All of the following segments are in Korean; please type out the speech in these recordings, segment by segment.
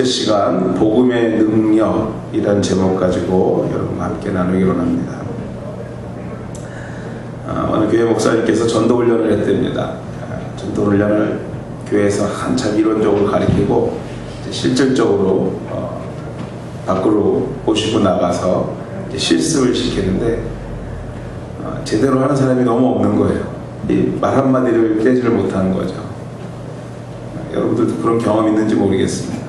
번째 시간 복음의 능력이라는 제목 가지고 여러분과 함께 나누기로 합니다. 어느 교회 목사님께서 전도훈련을 했답니다. 전도훈련을 교회에서 한참 이론적으로 가르치고 실질적으로 밖으로 모시고 나가서 실습을 시키는데 제대로 하는 사람이 너무 없는 거예요. 이 말 한마디를 깨지를 못하는 거죠. 여러분들도 그런 경험 있는지 모르겠습니다.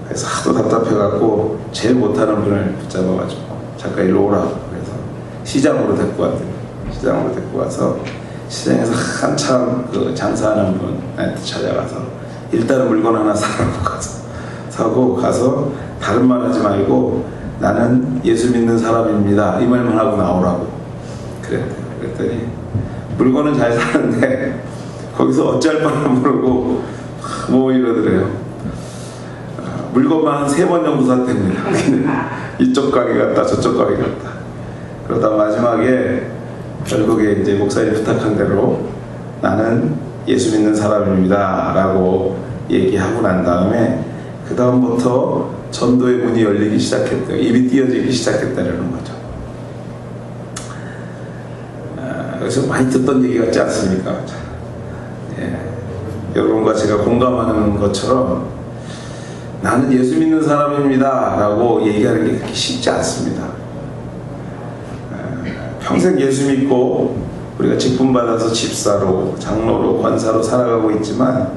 그래서 하도 답답해갖고 제일 못하는 분을 붙잡아가지고 잠깐 일로 오라고 그래서 시장으로 데리고 왔더니 시장으로 데리고 와서 시장에서 한참 그 장사하는 분한테 찾아가서 일단은 물건 하나 사고 가서 다른 말 하지 말고 나는 예수 믿는 사람입니다 이 말만 하고 나오라고 그랬대요. 그랬더니 물건은 잘 사는데 거기서 어찌할 뻔을 모르고 뭐 이러더래요. 물건만 한 3번 정도 샀답니다. 이쪽 가게 갔다 저쪽 가게 갔다. 그러다 마지막에 결국에 이제 목사님 부탁한 대로 나는 예수 믿는 사람입니다 라고 얘기하고 난 다음에 그 다음부터 전도의 문이 열리기 시작했대요. 입이 띄어지기 시작했다는 거죠. 그래서 많이 듣던 얘기 같지 않습니까? 여러분과 제가 공감하는 것처럼 나는 예수 믿는 사람입니다 라고 얘기하는 게 그렇게 쉽지 않습니다. 평생 예수 믿고 우리가 직분받아서 집사로 장로로 권사로 살아가고 있지만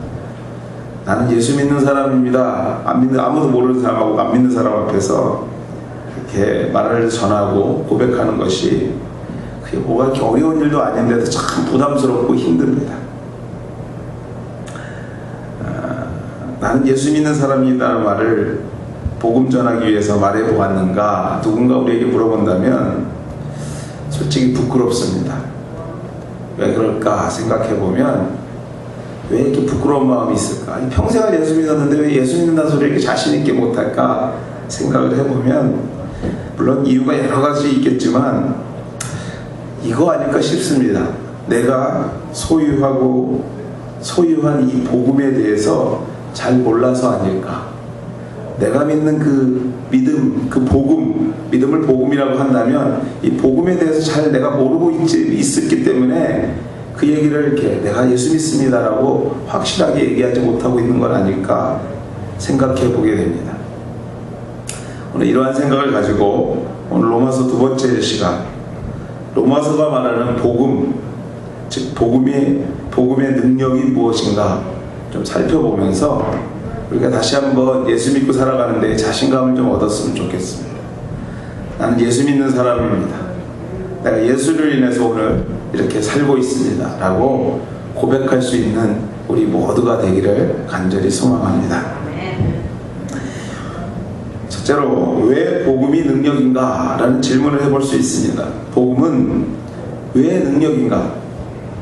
나는 예수 믿는 사람입니다 아무도 모르는 사람하고 안 믿는 사람 앞에서 이렇게 말을 전하고 고백하는 것이 그게 뭐가 이렇게 어려운 일도 아닌데도 참 부담스럽고 힘듭니다. 나는 예수 믿는 사람이라는 말을 복음 전하기 위해서 말해보았는가 누군가 우리에게 물어본다면 솔직히 부끄럽습니다. 왜 그럴까 생각해보면 왜 이렇게 부끄러운 마음이 있을까? 평생을 예수 믿었는데 왜 예수 믿는다는 소리를 이렇게 자신있게 못할까 생각을 해보면 물론 이유가 여러 가지 있겠지만 이거 아닐까 싶습니다. 내가 소유한 이 복음에 대해서 잘 몰라서 아닐까. 내가 믿는 그 믿음, 그 복음, 믿음을 복음이라고 한다면 이 복음에 대해서 잘 내가 모르고 있었기 때문에 그 얘기를 이렇게 내가 예수 믿습니다라고 확실하게 얘기하지 못하고 있는 건 아닐까 생각해 보게 됩니다. 오늘 이러한 생각을 가지고 오늘 로마서 2번째 시간 로마서가 말하는 복음, 즉 복음의 능력이 무엇인가 좀 살펴보면서 우리가 다시 한번 예수 믿고 살아가는데 자신감을 좀 얻었으면 좋겠습니다. 나는 예수 믿는 사람입니다. 내가 예수를 인해서 오늘 이렇게 살고 있습니다 라고 고백할 수 있는 우리 모두가 되기를 간절히 소망합니다. 첫째로 왜 복음이 능력인가 라는 질문을 해볼 수 있습니다. 복음은 왜 능력인가?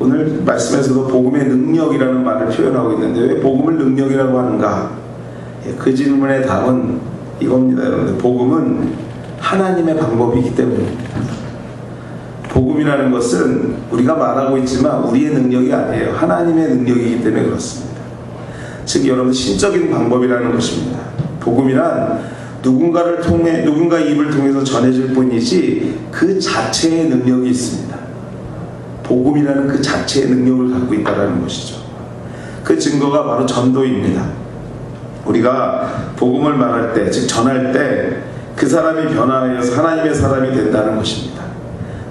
오늘 말씀에서도 복음의 능력이라는 말을 표현하고 있는데 왜 복음을 능력이라고 하는가? 그 질문의 답은 이겁니다. 여러분들 복음은 하나님의 방법이기 때문입니다. 복음이라는 것은 우리가 말하고 있지만 우리의 능력이 아니에요. 하나님의 능력이기 때문에 그렇습니다. 즉 여러분 신적인 방법이라는 것입니다. 복음이란 누군가 입을 통해서 전해질 뿐이지 그 자체의 능력이 있습니다. 복음이라는 그 자체의 능력을 갖고 있다는 것이죠. 그 증거가 바로 전도입니다. 우리가 복음을 말할 때, 즉 전할 때 그 사람이 변화하여서 하나님의 사람이 된다는 것입니다.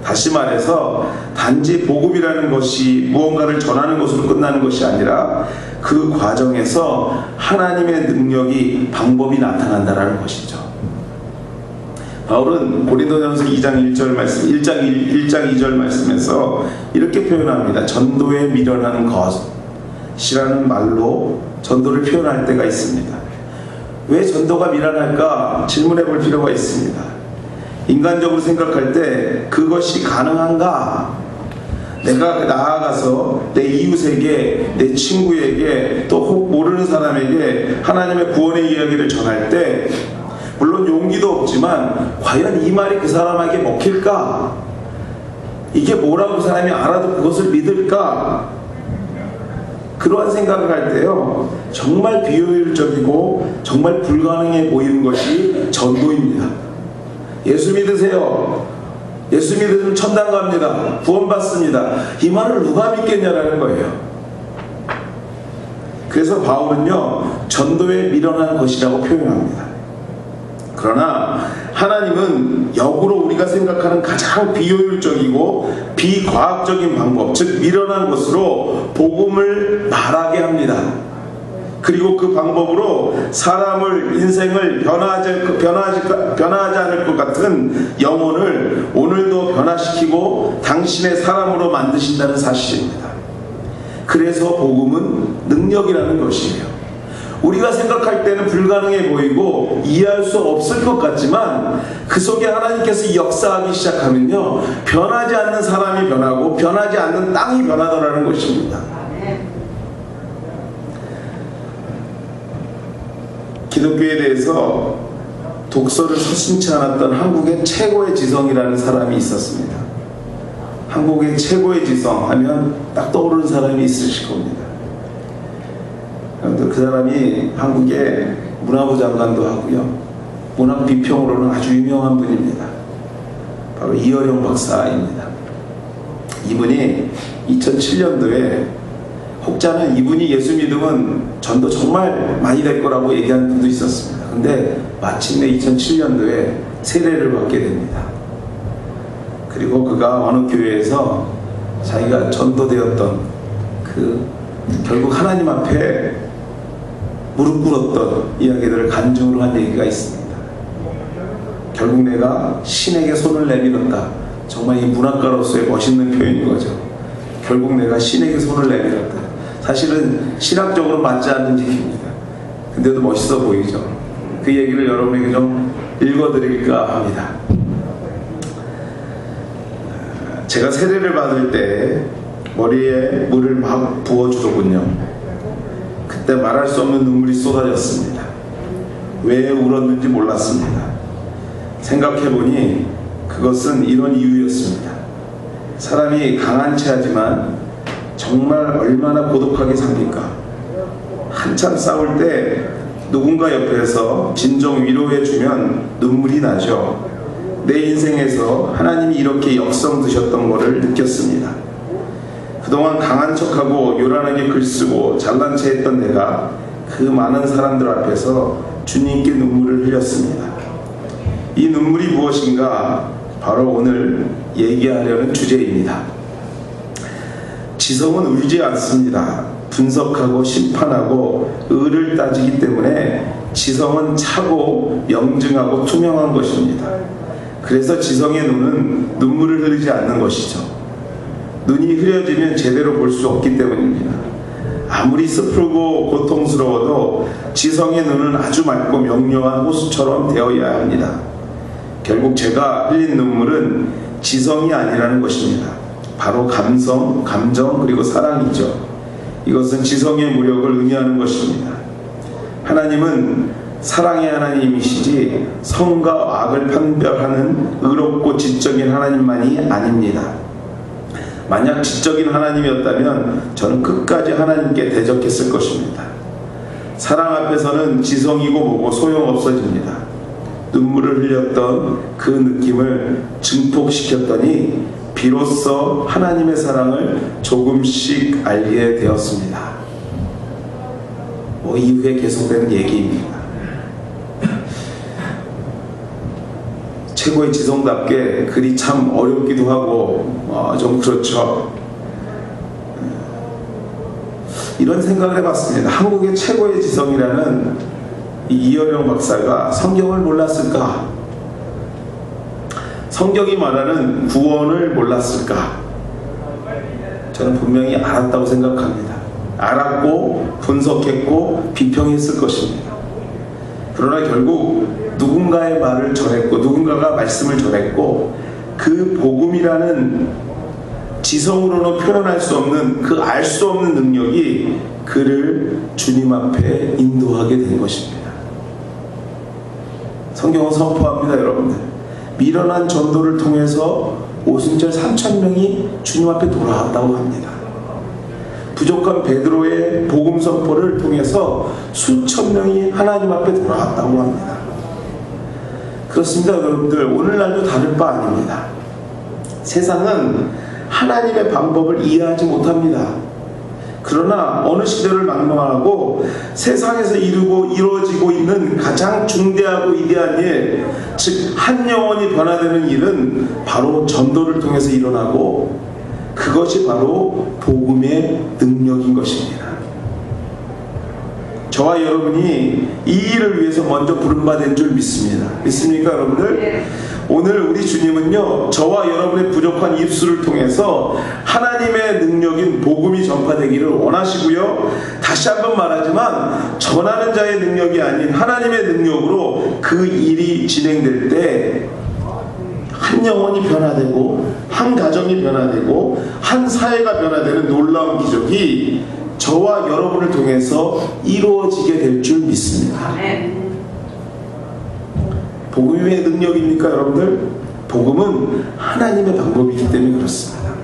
다시 말해서 단지 복음이라는 것이 무언가를 전하는 것으로 끝나는 것이 아니라 그 과정에서 하나님의 능력이 방법이 나타난다는 것이죠. 바울은 고린도전서 2장 1절 말씀, 1장 2절 말씀에서 이렇게 표현합니다. 전도에 미련한 것이라는 말로 전도를 표현할 때가 있습니다. 왜 전도가 미련할까 질문해 볼 필요가 있습니다. 인간적으로 생각할 때 그것이 가능한가? 내가 나아가서 내 이웃에게, 내 친구에게, 또 혹 모르는 사람에게 하나님의 구원의 이야기를 전할 때 물론 용기도 없지만 과연 이 말이 그 사람에게 먹힐까? 이게 뭐라고 사람이 알아도 그것을 믿을까? 그러한 생각을 할 때요, 정말 비효율적이고 정말 불가능해 보이는 것이 전도입니다. 예수 믿으세요. 예수 믿으면 천당 갑니다. 구원받습니다. 이 말을 누가 믿겠냐라는 거예요. 그래서 바울은요, 전도에 미련한 것이라고 표현합니다. 그러나 하나님은 역으로 우리가 생각하는 가장 비효율적이고 비과학적인 방법, 즉 미련한 것으로 복음을 말하게 합니다. 그리고 그 방법으로 사람을, 인생을 변화하지 않을 것 같은 영혼을 오늘도 변화시키고 당신의 사람으로 만드신다는 사실입니다. 그래서 복음은 능력이라는 것이에요. 우리가 생각할 때는 불가능해 보이고 이해할 수 없을 것 같지만 그 속에 하나님께서 역사하기 시작하면요, 변하지 않는 사람이 변하고 변하지 않는 땅이 변하더라는 것입니다. 기독교에 대해서 독서를 서슴지 않았던 한국의 최고의 지성이라는 사람이 있었습니다. 한국의 최고의 지성 하면 딱 떠오르는 사람이 있으실 겁니다. 그 사람이 한국의 문화부 장관도 하고요, 문학 비평으로는 아주 유명한 분입니다. 바로 이어령 박사입니다. 이분이 2007년도에, 혹자는 이분이 예수 믿으면 전도 정말 많이 될 거라고 얘기하는 분도 있었습니다. 근데 마침내 2007년도에 세례를 받게 됩니다. 그리고 그가 어느 교회에서 자기가 전도되었던 결국 하나님 앞에 무릎 꿇었던 이야기들을 간증으로 한 얘기가 있습니다. 결국 내가 신에게 손을 내밀었다. 정말 이 문학가로서의 멋있는 표현인 거죠. 결국 내가 신에게 손을 내밀었다. 사실은 신학적으로 맞지 않는 얘기입니다. 근데도 멋있어 보이죠. 그 얘기를 여러분에게 좀 읽어드릴까 합니다. 제가 세례를 받을 때 머리에 물을 막 부어주더군요. 그때 말할 수 없는 눈물이 쏟아졌습니다. 왜 울었는지 몰랐습니다. 생각해보니 그것은 이런 이유였습니다. 사람이 강한 체하지만 정말 얼마나 고독하게 삽니까? 한참 싸울 때 누군가 옆에서 진정 위로해주면 눈물이 나죠. 내 인생에서 하나님이 이렇게 역성 드셨던 것을 느꼈습니다. 그동안 강한 척하고 요란하게 글쓰고 잘난 체 했던 내가 그 많은 사람들 앞에서 주님께 눈물을 흘렸습니다. 이 눈물이 무엇인가? 바로 오늘 얘기하려는 주제입니다. 지성은 울지 않습니다. 분석하고 심판하고 의를 따지기 때문에 지성은 차고 명증하고 투명한 것입니다. 그래서 지성의 눈은 눈물을 흘리지 않는 것이죠. 눈이 흐려지면 제대로 볼 수 없기 때문입니다. 아무리 슬프고 고통스러워도 지성의 눈은 아주 맑고 명료한 호수처럼 되어야 합니다. 결국 제가 흘린 눈물은 지성이 아니라는 것입니다. 바로 감성, 감정, 그리고 사랑이죠. 이것은 지성의 무력을 의미하는 것입니다. 하나님은 사랑의 하나님이시지 선과 악을 판별하는 의롭고 지적인 하나님만이 아닙니다. 만약 지적인 하나님이었다면 저는 끝까지 하나님께 대적했을 것입니다. 사랑 앞에서는 지성이고 뭐고 소용없어집니다. 눈물을 흘렸던 그 느낌을 증폭시켰더니 비로소 하나님의 사랑을 조금씩 알게 되었습니다. 이후에 계속되는 얘기입니다. 최고의 지성답게 글이 참 어렵기도 하고 좀 그렇죠. 이런 생각을 해봤습니다. 한국의 최고의 지성이라는 이어령 박사가 성경을 몰랐을까? 성경이 말하는 구원을 몰랐을까? 저는 분명히 알았다고 생각합니다. 알았고 분석했고 비평했을 것입니다. 그러나 결국 누군가의 말을 전했고 누군가가 말씀을 전했고 그 복음이라는 지성으로는 표현할 수 없는 그 알 수 없는 능력이 그를 주님 앞에 인도하게 된 것입니다. 성경은 선포합니다. 여러분들, 미련한 전도를 통해서 오순절 3,000명이 주님 앞에 돌아왔다고 합니다. 부족한 베드로의 복음 선포를 통해서 수천 명이 하나님 앞에 돌아왔다고 합니다. 그렇습니다, 여러분들. 오늘날도 다를 바 아닙니다. 세상은 하나님의 방법을 이해하지 못합니다. 그러나 어느 시대를 막론하고 세상에서 이루어지고 있는 가장 중대하고 위대한 일, 즉 한 영혼이 변화되는 일은 바로 전도를 통해서 일어나고, 그것이 바로 복음의 능력인 것입니다. 저와 여러분이 이 일을 위해서 먼저 부름받은 줄 믿습니다. 믿습니까, 여러분들? 오늘 우리 주님은요, 저와 여러분의 부족한 입술을 통해서 하나님의 능력인 복음이 전파되기를 원하시고요, 다시 한번 말하지만 전하는 자의 능력이 아닌 하나님의 능력으로 그 일이 진행될 때 한 영혼이 변화되고, 한 가정이 변화되고, 한 사회가 변화되는 놀라운 기적이 저와 여러분을 통해서 이루어지게 될 줄 믿습니다. 복음이 왜 능력입니까, 여러분들? 복음은 하나님의 방법이기 때문에 그렇습니다.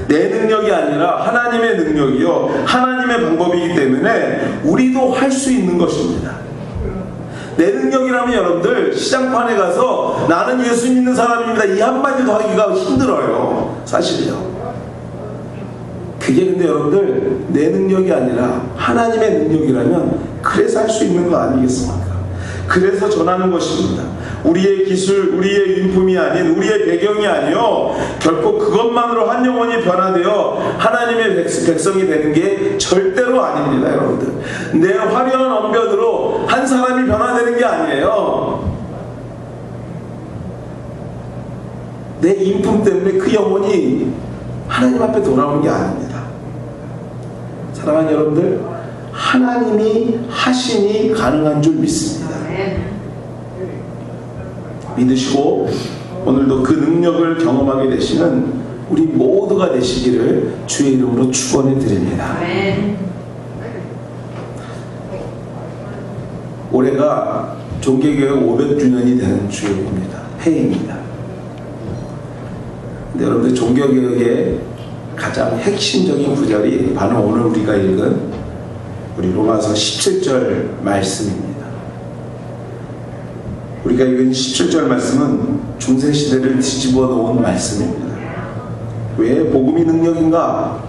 내 능력이 아니라 하나님의 능력이요, 하나님의 방법이기 때문에 우리도 할 수 있는 것입니다. 내 능력이라면 여러분들 시장판에 가서 나는 예수 믿는 사람입니다 이 한마디 더 하기가 힘들어요, 사실이요. 그게 근데 여러분들 내 능력이 아니라 하나님의 능력이라면 그래서 할 수 있는 거 아니겠습니까? 그래서 전하는 것입니다. 우리의 기술, 우리의 인품이 아닌, 우리의 배경이 아니요, 결코 그것만으로 한 영혼이 변화되어 하나님의 백성이 되는 게 절대로 아닙니다, 여러분들. 내 화려한 언변으로 한 사람이 변화되는 게 아니에요. 내 인품 때문에 그 영혼이 하나님 앞에 돌아오는 게 아닙니다. 사랑하는 여러분들, 하나님이 하시니 가능한 줄 믿습니다. 믿으시고 오늘도 그 능력을 경험하게 되시는 우리 모두가 되시기를 주의 이름으로 축원해 드립니다. 올해가 종교개혁 500주년이 되는 주일입니다. 해입니다. 근데 여러분들, 종교개혁의 가장 핵심적인 구절이 바로 오늘 우리가 읽은 우리 로마서 17절 말씀입니다. 우리가 읽은 17절 말씀은 중세시대를 뒤집어 놓은 말씀입니다. 왜 복음이 능력인가?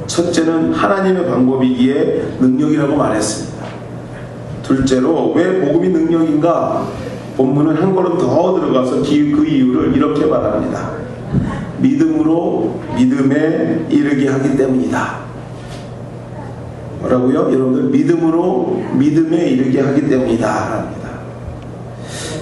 첫째는 하나님의 방법이기에 능력이라고 말했습니다. 둘째로 왜 복음이 능력인가? 본문은 한 걸음 더 들어가서 그 이유를 이렇게 말합니다. 믿음으로 믿음에 이르게 하기 때문이다. 뭐라고요? 여러분들, 믿음으로 믿음에 이르게 하기 때문이다 합니다.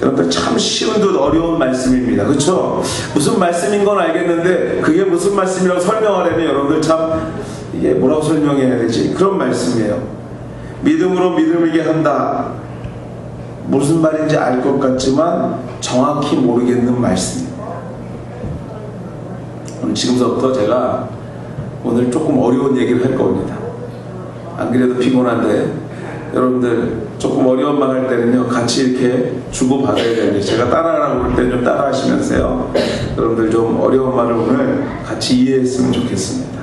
여러분들, 참 쉬운 듯 어려운 말씀입니다. 그렇죠? 무슨 말씀인 건 알겠는데 그게 무슨 말씀이라고 설명하려면 여러분들 참 이게 뭐라고 설명해야 되지? 그런 말씀이에요. 믿음으로 믿음이게 한다. 무슨 말인지 알 것 같지만 정확히 모르겠는 말씀입니다. 지금서부터 제가 오늘 조금 어려운 얘기를 할 겁니다. 안 그래도 피곤한데 여러분들 조금 어려운 말 할 때는요, 같이 이렇게 주고받아야 되는데, 제가 따라하라고 할 때는 좀 따라 하시면서요, 여러분들 좀 어려운 말을 오늘 같이 이해했으면 좋겠습니다.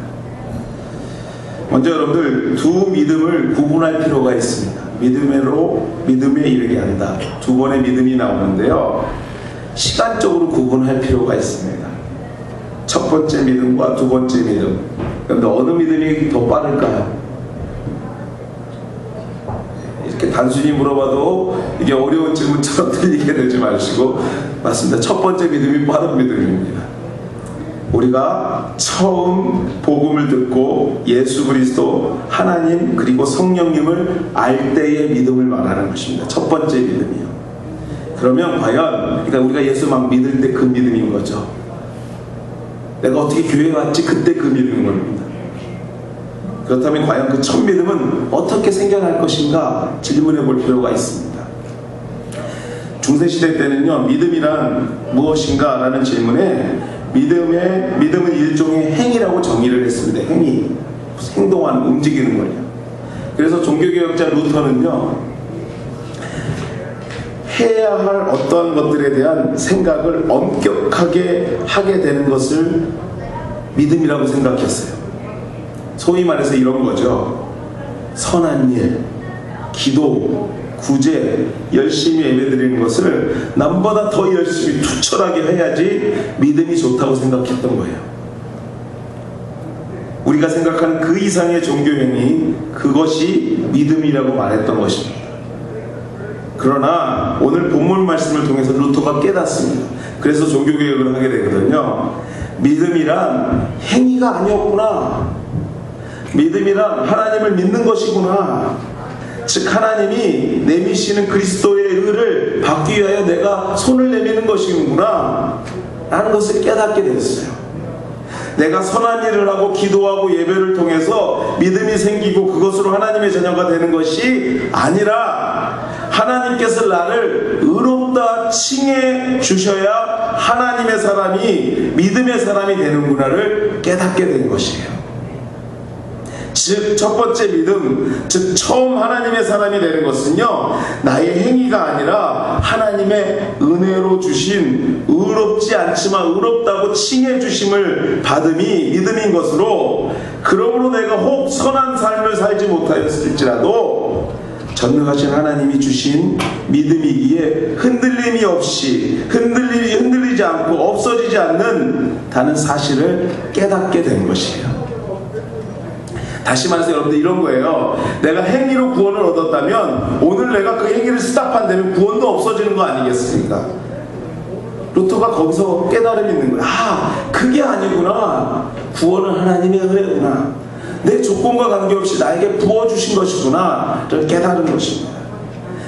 먼저 여러분들, 두 믿음을 구분할 필요가 있습니다. 믿음에 이르게 한다. 두 번의 믿음이 나오는데요, 시간적으로 구분할 필요가 있습니다. 첫 번째 믿음과 두 번째 믿음. 그런데 어느 믿음이 더 빠를까요? 이렇게 단순히 물어봐도 이게 어려운 질문처럼 들리게 되지 마시고, 맞습니다. 첫 번째 믿음이 빠른 믿음입니다. 우리가 처음 복음을 듣고 예수 그리스도, 하나님 그리고 성령님을 알 때의 믿음을 말하는 것입니다. 첫 번째 믿음이요. 그러면 과연, 그러니까 우리가 예수 막 믿을 때 그 믿음인 거죠. 내가 어떻게 교회에 왔지? 그때 그 믿음인 겁니다. 그렇다면 과연 그 첫 믿음은 어떻게 생겨날 것인가 질문해 볼 필요가 있습니다. 중세시대 때는요, 믿음이란 무엇인가 라는 질문에 믿음은 일종의 행위라고 정의를 했습니다. 행위, 행동하는, 움직이는 거예요. 그래서 종교개혁자 루터는요, 해야 할 어떠한 것들에 대한 생각을 엄격하게 하게 되는 것을 믿음이라고 생각했어요. 소위 말해서 이런 거죠. 선한 일, 기도, 구제, 열심히 예배드리는 것을 남보다 더 열심히 투철하게 해야지 믿음이 좋다고 생각했던 거예요. 우리가 생각하는 그 이상의 종교행위, 그것이 믿음이라고 말했던 것입니다. 그러나 오늘 본문 말씀을 통해서 루터가 깨닫습니다. 그래서 종교개혁을 하게 되거든요. 믿음이란 행위가 아니었구나. 믿음이란 하나님을 믿는 것이구나. 즉 하나님이 내미시는 그리스도의 의를 받기 위하여 내가 손을 내미는 것이구나 라는 것을 깨닫게 됐어요. 내가 선한 일을 하고 기도하고 예배를 통해서 믿음이 생기고 그것으로 하나님의 자녀가 되는 것이 아니라 하나님께서 나를 의롭다 칭해 주셔야 하나님의 사람이 믿음의 사람이 되는구나를 깨닫게 된 것이에요. 즉 첫 번째 믿음, 즉 처음 하나님의 사람이 되는 것은요, 나의 행위가 아니라 하나님의 은혜로 주신 의롭지 않지만 의롭다고 칭해 주심을 받음이 믿음인 것으로, 그러므로 내가 혹 선한 삶을 살지 못하였을지라도 전능하신 하나님이 주신 믿음이기에 흔들림이 없이 흔들리지 않고 없어지지 않는 다는 사실을 깨닫게 된 것이에요. 다시 말해서 여러분들 이런 거예요. 내가 행위로 구원을 얻었다면 오늘 내가 그 행위를 스탑한다면 구원도 없어지는 거 아니겠습니까? 루터가 거기서 깨달음이 있는 거예요. 아, 그게 아니구나. 구원은 하나님의 은혜구나. 내 조건과 관계없이 나에게 부어주신 것이구나 를 깨달은 것입니다.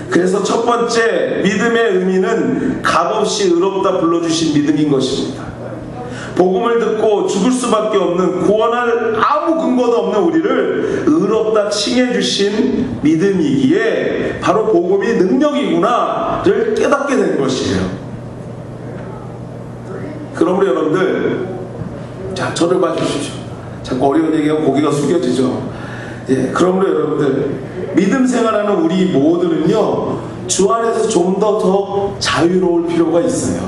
그래서 첫 번째 믿음의 의미는 값없이 의롭다 불러주신 믿음인 것입니다. 복음을 듣고 죽을 수밖에 없는, 구원할 아무 근거도 없는 우리를 의롭다 칭해 주신 믿음이기에 바로 복음이 능력이구나를 깨닫게 된 것이에요. 그러므로 여러분들, 자, 저를 봐주십시오. 자꾸 어려운 얘기하면 고개가 숙여지죠. 예, 그러므로 여러분들, 믿음 생활하는 우리 모두는요, 주 안에서 좀 더 자유로울 필요가 있어요.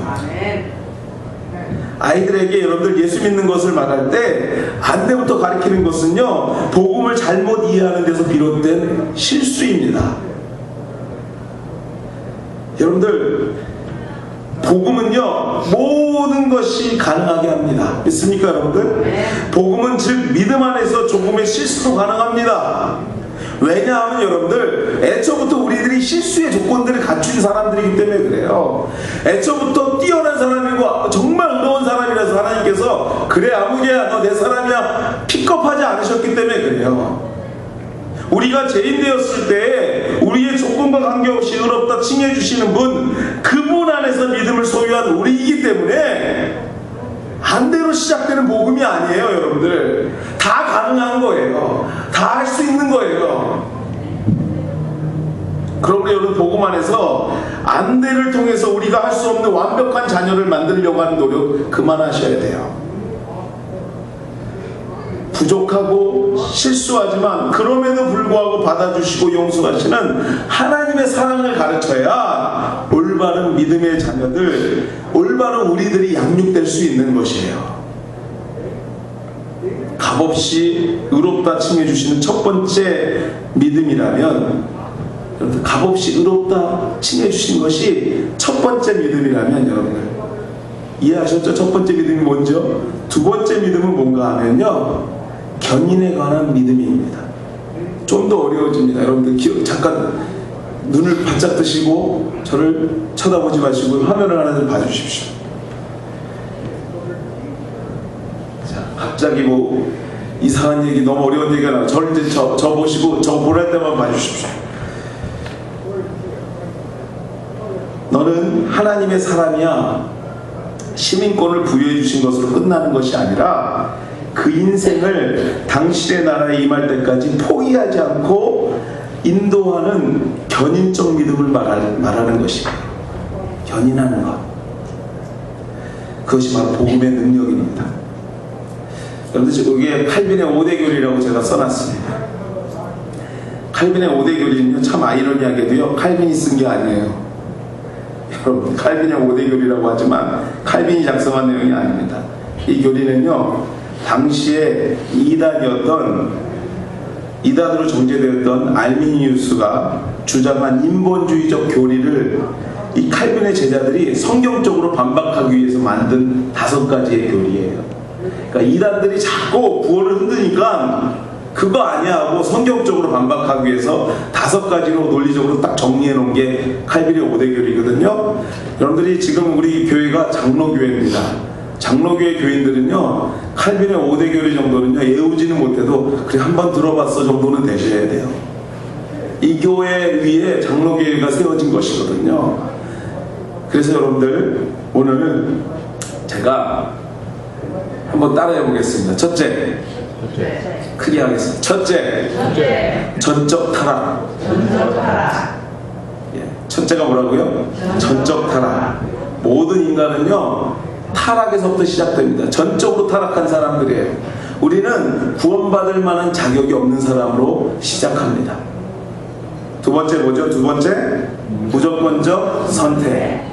아이들에게 여러분들 예수 믿는 것을 말할 때 안대부터 가르치는 것은요, 복음을 잘못 이해하는 데서 비롯된 실수입니다. 여러분들, 복음은요 모든 것이 가능하게 합니다. 믿습니까 여러분들? 복음은 즉 믿음 안에서 조금의 실수도 가능합니다. 왜냐하면 여러분들, 애초부터 우리들이 실수의 조건들을 갖춘 사람들이기 때문에 그래요. 애초부터 뛰어난 사람이고 정말 의로운 사람이라서 하나님께서 그래 아무개야 너 내 사람이야 픽업하지 않으셨기 때문에 그래요. 우리가 죄인 되었을 때 우리의 조건과 관계없이 의롭다 칭해 주시는 분, 그분 안에서 믿음을 소유한 우리이기 때문에 반대로 시작되는 복음이 아니에요. 여러분들, 다 가능한 거예요. 다 할 수 있는 거예요. 그러므로 여러분, 복음 안에서 안대를 통해서 우리가 할 수 없는 완벽한 자녀를 만들려고 하는 노력 그만하셔야 돼요. 부족하고 실수하지만 그럼에도 불구하고 받아주시고 용서하시는 하나님의 사랑을 가르쳐야 올바른 믿음의 자녀들, 올바른 우리들이 양육될 수 있는 것이에요. 값없이 의롭다 칭해 주시는 첫 번째 믿음이라면, 여러분, 값없이 의롭다 칭해 주신 것이 첫 번째 믿음이라면 여러분들 이해하셨죠? 첫 번째 믿음이 뭔죠? 두 번째 믿음은 뭔가 하면요, 견인에 관한 믿음입니다. 좀 더 어려워집니다. 여러분들 잠깐 눈을 바짝 뜨시고 저를 쳐다보지 마시고 화면을 하나 좀 봐주십시오. 자, 갑자기 뭐 이상한 얘기, 너무 어려운 얘기가 나와요. 저를 이제 저 보시고 저 보랄 때만 봐주십시오. 너는 하나님의 사람이야. 시민권을 부여해 주신 것으로 끝나는 것이 아니라 그 인생을 당신의 나라에 임할 때까지 포기하지 않고 인도하는 견인적 믿음을 말하는 것입니다. 견인하는 것, 그것이 바로 복음의 능력입니다. 여러분들, 여기에 칼빈의 5대 교리라고 제가 써놨습니다. 칼빈의 5대 교리는요, 참 아이러니하게도요, 칼빈이 쓴 게 아니에요. 여러분, 칼빈의 5대 교리라고 하지만 칼빈이 작성한 내용이 아닙니다. 이 교리는요, 당시에 이단으로 정제되었던 알미니우스가 주장한 인본주의적 교리를 이 칼빈의 제자들이 성경적으로 반박하기 위해서 만든 5가지의 교리예요. 그러니까 이단들이 자꾸 구원을 흔드니까 그거 아니야 하고 성경적으로 반박하기 위해서 5가지로 논리적으로 딱 정리해 놓은 게 칼빈의 5대 교리거든요. 여러분들이 지금 우리 교회가 장로교회입니다. 장로교회 교인들은요, 칼빈의 5대 교리 정도는요, 외우지는 못해도 그래 한번 들어봤어 정도는 되셔야 돼요. 이 교회 위에 장로교회가 세워진 것이거든요. 그래서 여러분들 오늘 제가 한번 따라해 보겠습니다. 첫째, 크게 하겠습니다. 첫째, 전적 타락. 첫째가 뭐라고요? 전적 타락. 모든 인간은요, 타락에서부터 시작됩니다. 전적으로 타락한 사람들이에요. 우리는 구원받을 만한 자격이 없는 사람으로 시작합니다. 두 번째 뭐죠? 두 번째, 무조건적 선택.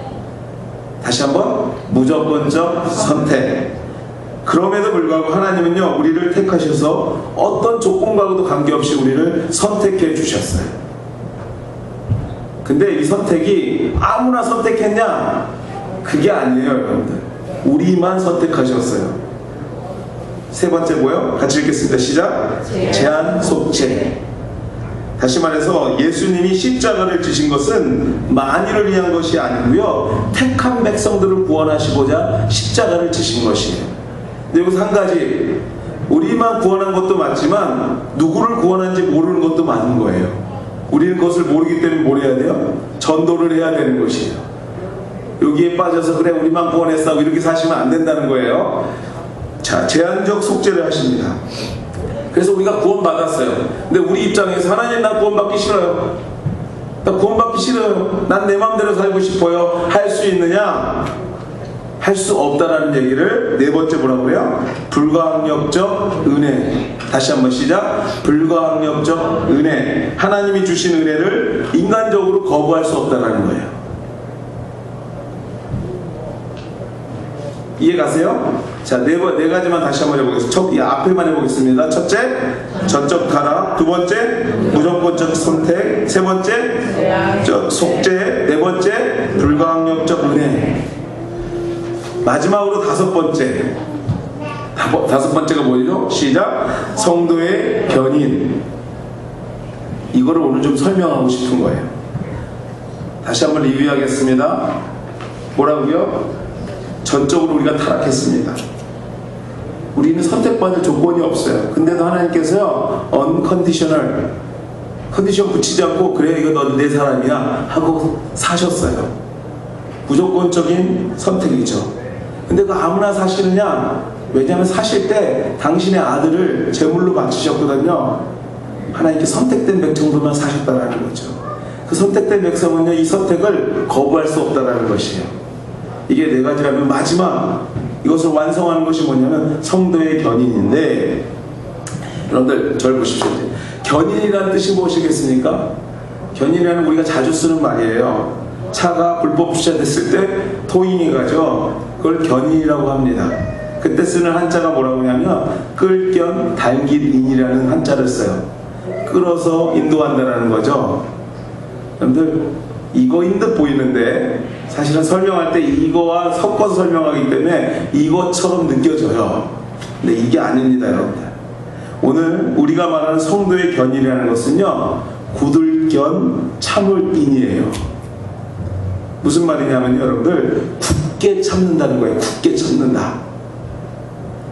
다시 한번, 무조건적 선택. 그럼에도 불구하고 하나님은요, 우리를 택하셔서 어떤 조건과도 관계없이 우리를 선택해 주셨어요. 근데 이 선택이 아무나 선택했냐? 그게 아니에요, 여러분들. 우리만 선택하셨어요. 세 번째 뭐요? 같이 읽겠습니다. 시작. 제한 속죄. 다시 말해서 예수님이 십자가를 지신 것은 만인을 위한 것이 아니고요, 택한 백성들을 구원하시고자 십자가를 지신 것이에요. 근데 여기서 한 가지, 우리만 구원한 것도 맞지만 누구를 구원한지 모르는 것도 맞는 거예요. 우리는 그것을 모르기 때문에 뭘 해야 돼요? 전도를 해야 되는 것이에요. 여기에 빠져서 그래 우리만 구원했어 이렇게 사시면 안 된다는 거예요. 자, 제한적 속죄를 하십니다. 그래서 우리가 구원받았어요. 근데 우리 입장에서 하나님 나 구원받기 싫어요. 나 구원받기 싫어요. 난 내 마음대로 살고 싶어요. 할 수 있느냐? 할 수 없다라는 얘기를 네 번째 뭐라고요? 불가항력적 은혜. 다시 한번 시작. 불가항력적 은혜. 하나님이 주신 은혜를 인간적으로 거부할 수 없다라는 거예요. 이해 가세요? 자, 네 가지만 다시 한번 해보겠습니다. 이 앞에만 해보겠습니다. 첫째, 전적 타락. 두 번째, 무조건적 선택. 세 번째, 속죄. 네 번째, 불가항력적 은혜. 마지막으로 다섯 번째가 뭐죠? 시작. 성도의 견인. 이거를 오늘 좀 설명하고 싶은 거예요. 다시 한번 리뷰하겠습니다. 뭐라고요? 전적으로 우리가 타락했습니다. 우리는 선택받을 조건이 없어요. 근데도 하나님께서요, unconditional, 컨디션 붙이지 않고 그래 이거 너 내 사람이야 하고 사셨어요. 무조건적인 선택이죠. 근데 그 아무나 사시느냐? 왜냐하면 사실 때 당신의 아들을 제물로 바치셨거든요. 하나님께 선택된 백성들만 사셨다는 거죠. 그 선택된 백성은요, 이 선택을 거부할 수 없다는 것이에요. 이게 네 가지라면 마지막 이것을 완성하는 것이 뭐냐면 성도의 견인인데, 여러분들 저를 보십시오. 견인이라는 뜻이 무엇이겠습니까? 견인이라는 우리가 자주 쓰는 말이에요. 차가 불법 주차됐을 때 토인이 가죠. 그걸 견인이라고 합니다. 그때 쓰는 한자가 뭐라고 하냐면 끌견 달길인이라는 한자를 써요. 끌어서 인도한다라는 거죠. 여러분들 이거인 듯 보이는데 사실은 설명할 때 이거와 섞어서 설명하기 때문에 이것처럼 느껴져요. 근데 이게 아닙니다, 여러분들. 오늘 우리가 말하는 성도의 견인이라는 것은요, 굳을견 참을인이에요. 무슨 말이냐면 여러분들, 굳게 참는다는 거예요. 굳게 참는다.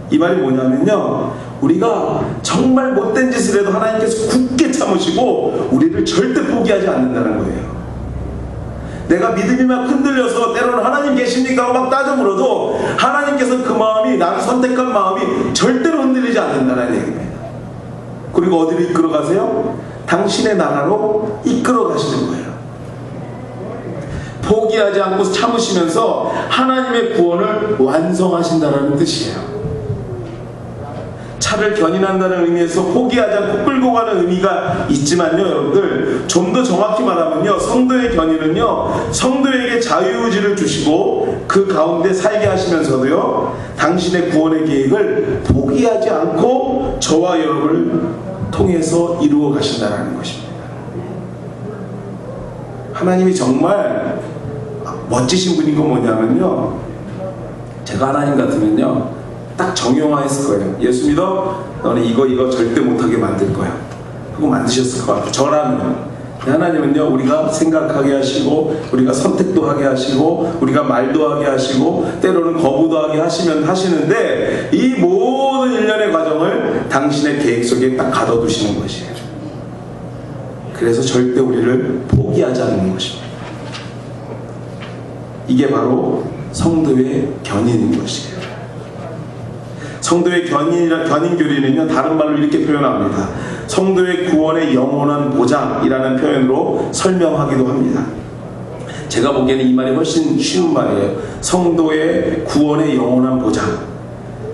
이 말이 뭐냐면요, 우리가 정말 못된 짓을 해도 하나님께서 굳게 참으시고 우리를 절대 포기하지 않는다는 거예요. 내가 믿음이 막 흔들려서 때로는 하나님 계십니까? 막 따져 물어도 하나님께서 그 마음이, 나를 선택한 마음이 절대로 흔들리지 않는다는 얘기입니다. 그리고 어디로 이끌어 가세요? 당신의 나라로 이끌어 가시는 거예요. 포기하지 않고 참으시면서 하나님의 구원을 완성하신다는 뜻이에요. 살을 견인한다는 의미에서 포기하지 않고 끌고 가는 의미가 있지만요, 여러분들, 좀 더 정확히 말하면요, 성도의 견인은요, 성도에게 자유의지를 주시고 그 가운데 살게 하시면서도요, 당신의 구원의 계획을 포기하지 않고 저와 여러분을 통해서 이루어 가신다는 것입니다. 하나님이 정말 멋지신 분인 건 뭐냐면요, 제가 하나님 같으면요 딱 정형화했을 거예요. 예수 믿어? 너는 이거 절대 못하게 만들 거야. 그거 만드셨을 것 같아요. 저라면. 하나님은요, 우리가 생각하게 하시고, 우리가 선택도 하게 하시고, 우리가 말도 하게 하시고, 때로는 거부도 하게 하시는데, 이 모든 일련의 과정을 당신의 계획 속에 딱 가둬두시는 것이에요. 그래서 절대 우리를 포기하지 않는 것입니다. 이게 바로 성도의 견인인 것이에요. 성도의 견인교리는요, 다른 말로 이렇게 표현합니다. 성도의 구원의 영원한 보장이라는 표현으로 설명하기도 합니다. 제가 보기에는 이 말이 훨씬 쉬운 말이에요. 성도의 구원의 영원한 보장.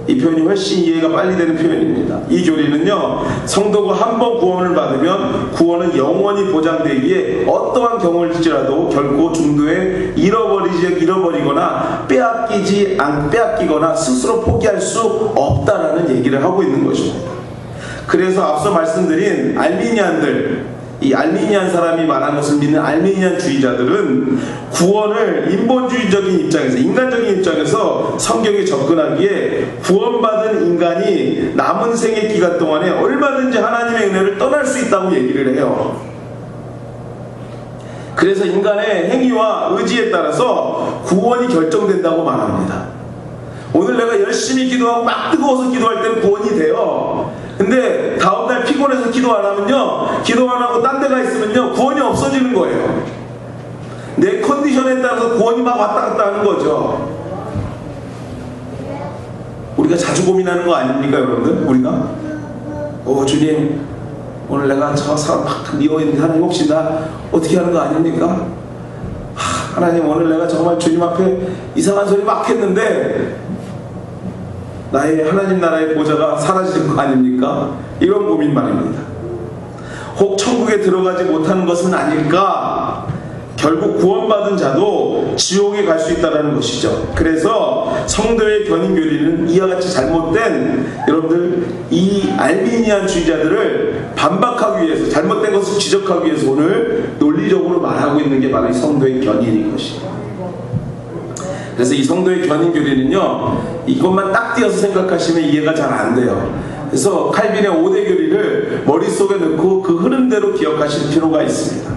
이 표현이 훨씬 이해가 빨리 되는 표현입니다. 이 교리는요, 성도가 한번 구원을 받으면 구원은 영원히 보장되기에 어떠한 경우일지라도 결코 중도에 잃어버리거나 빼앗기거나 스스로 포기할 수 없다라는 얘기를 하고 있는 것입니다. 그래서 앞서 말씀드린 이 알미니안 사람이 말한 것을 믿는 알미니안 주의자들은 구원을 인본주의적인 입장에서, 인간적인 입장에서 성경에 접근하기에 구원받은 인간이 남은 생의 기간 동안에 얼마든지 하나님의 은혜를 떠날 수 있다고 얘기를 해요. 그래서 인간의 행위와 의지에 따라서 구원이 결정된다고 말합니다. 오늘 내가 열심히 기도하고 막 뜨거워서 기도할 때는 구원이 돼요. 근데 다음날 피곤해서 기도 안 하면요, 기도 안 하고 딴 데가 있으면요, 구원이 없어지는 거예요. 내 컨디션에 따라서 구원이 막 왔다 갔다 하는 거죠. 우리가 자주 고민하는 거 아닙니까, 여러분들? 우리가 주님, 오늘 내가 저 사람 막 미워했는데 하나님 혹시 나 어떻게 하는 거 아닙니까? 하나님, 오늘 내가 정말 주님 앞에 이상한 소리 막 했는데 나의 하나님 나라의 보좌가 사라지는 거 아닙니까? 이런 고민 말입니다. 혹 천국에 들어가지 못하는 것은 아닐까? 결국 구원받은 자도 지옥에 갈 수 있다는 것이죠. 그래서 성도의 견인교리는 이와 같이 잘못된, 여러분들, 이 알미니안 주의자들을 반박하기 위해서, 잘못된 것을 지적하기 위해서 오늘 논리적으로 말하고 있는 게 바로 이 성도의 견인인 것이에요. 그래서 이 성도의 견인교리는요, 이것만 딱 띄어서 생각하시면 이해가 잘 안 돼요. 그래서 칼빈의 5대 교리를 머릿속에 넣고 그 흐름대로 기억하실 필요가 있습니다.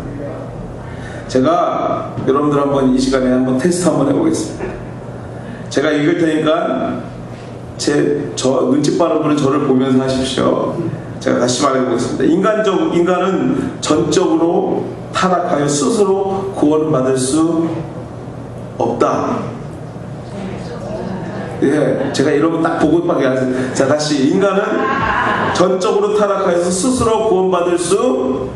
제가 여러분들 한번 이 시간에 한번 테스트 한번 해보겠습니다. 제가 읽을 테니까 저 눈치 빠른 분은 저를 보면서 하십시오. 제가 다시 말해보겠습니다. 인간은 전적으로 타락하여 스스로 구원받을 수 없다. 예, 제가 이러면 딱 보고밖에 안 했어요. 자, 다시. 인간은 전적으로 타락하여서 스스로 구원받을 수,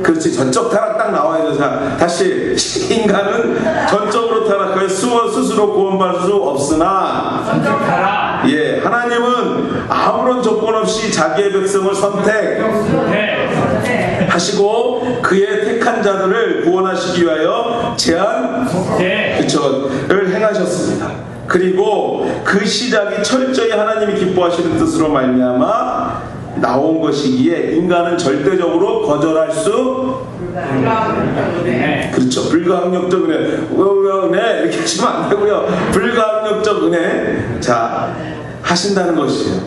그렇지, 전적 타락 딱 나와야죠. 자, 다시. 인간은 전적으로 타락하여 스스로 구원받을 수 없으나, 전적 타락. 예, 하나님은 아무런 조건 없이 자기의 백성을 선택하시고 그의 택한 자들을 구원하시기 위하여 를 행하셨습니다. 그리고 그 시작이 철저히 하나님이 기뻐하시는 뜻으로 말미암아 나온 것이기에 인간은 절대적으로 거절할 수, 그렇죠, 불가항력적 은혜 이렇게 하시면 안 되고요, 불가항력적 은혜, 자, 하신다는 것이에요.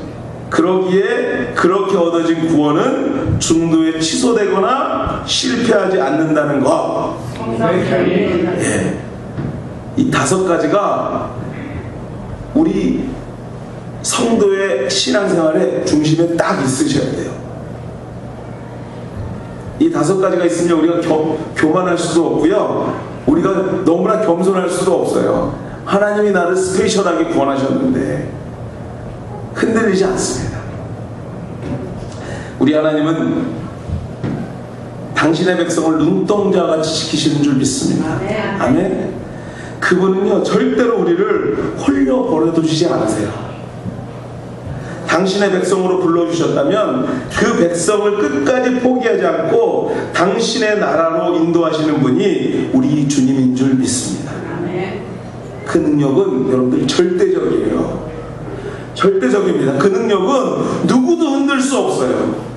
그러기에 그렇게 얻어진 구원은 중도에 취소되거나 실패하지 않는다는 것. 예. 이 5가지가 우리 성도의 신앙생활의 중심에 딱 있으셔야 돼요. 이 5가지가 있으면 우리가 교만할 수도 없고요, 우리가 너무나 겸손할 수도 없어요. 하나님이 나를 스페셜하게 구원하셨는데 흔들리지 않습니다. 우리 하나님은 당신의 백성을 눈동자같이 지키시는 줄 믿습니다. 아멘. 그분은요, 절대로 우리를 홀려 버려두시지 않으세요. 당신의 백성으로 불러주셨다면 그 백성을 끝까지 포기하지 않고 당신의 나라로 인도하시는 분이 우리 주님인 줄 믿습니다. 그 능력은 여러분들 절대적이에요. 절대적입니다. 그 능력은 누구도 흔들 수 없어요.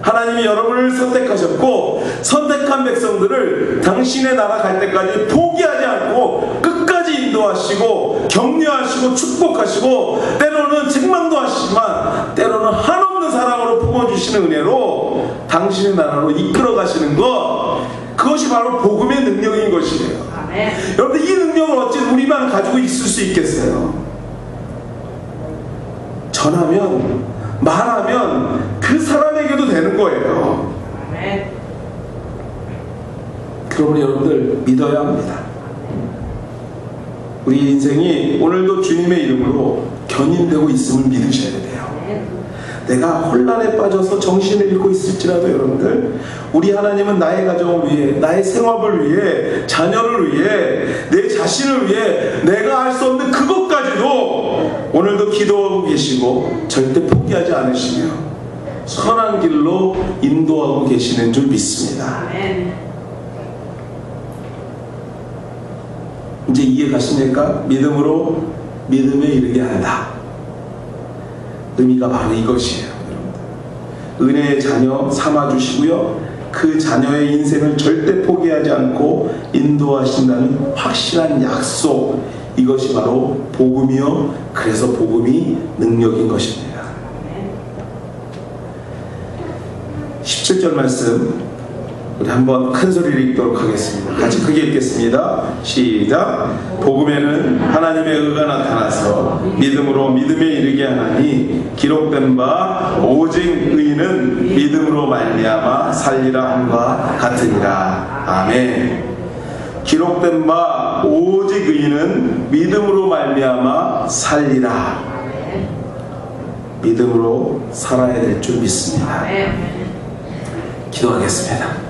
하나님이 여러분을 선택하셨고 선택한 백성들을 당신의 나라 갈 때까지 포기하지 않고 끝까지 인도하시고 격려하시고 축복하시고 때로는 책망도 하시지만 때로는 한없는 사랑으로 품어주시는 은혜로 당신의 나라로 이끌어 가시는 것, 그것이 바로 복음의 능력인 것이에요. 여러분들 이 능력을 어찌 우리만 가지고 있을 수 있겠어요? 전하면 말하면 그 사람에게도 되는 거예요. 그러므로 여러분들 믿어야 합니다. 우리 인생이 오늘도 주님의 이름으로 견인되고 있음을 믿으셔야 돼요. 내가 혼란에 빠져서 정신을 잃고 있을지라도 여러분들, 우리 하나님은 나의 가정을 위해, 나의 생업을 위해, 자녀를 위해, 내 자신을 위해 내가 할 수 없는 그것까지도 오늘도 기도하고 계시고 절대 포기하지 않으시며 선한 길로 인도하고 계시는 줄 믿습니다. 이제 이해 가십니까? 믿음으로 믿음에 이르게 한다. 의미가 바로 이것이에요. 은혜의 자녀 삼아주시고요, 그 자녀의 인생을 절대 포기하지 않고 인도하신다는 확실한 약속, 이것이 바로 복음이요, 그래서 복음이 능력인 것입니다. 17절 말씀 우리 한번 큰 소리를 읽도록 하겠습니다. 같이 크게 읽겠습니다. 시작. 복음에는 하나님의 의가 나타나서 믿음으로 믿음에 이르게 하나니 기록된 바 오직 의인은 믿음으로 말미암아 살리라 함과 같으니라. 아멘. 기록된 바 오직 의인은 믿음으로 말미암아 살리라. 믿음으로 살아야 될 줄 믿습니다. 기도하겠습니다.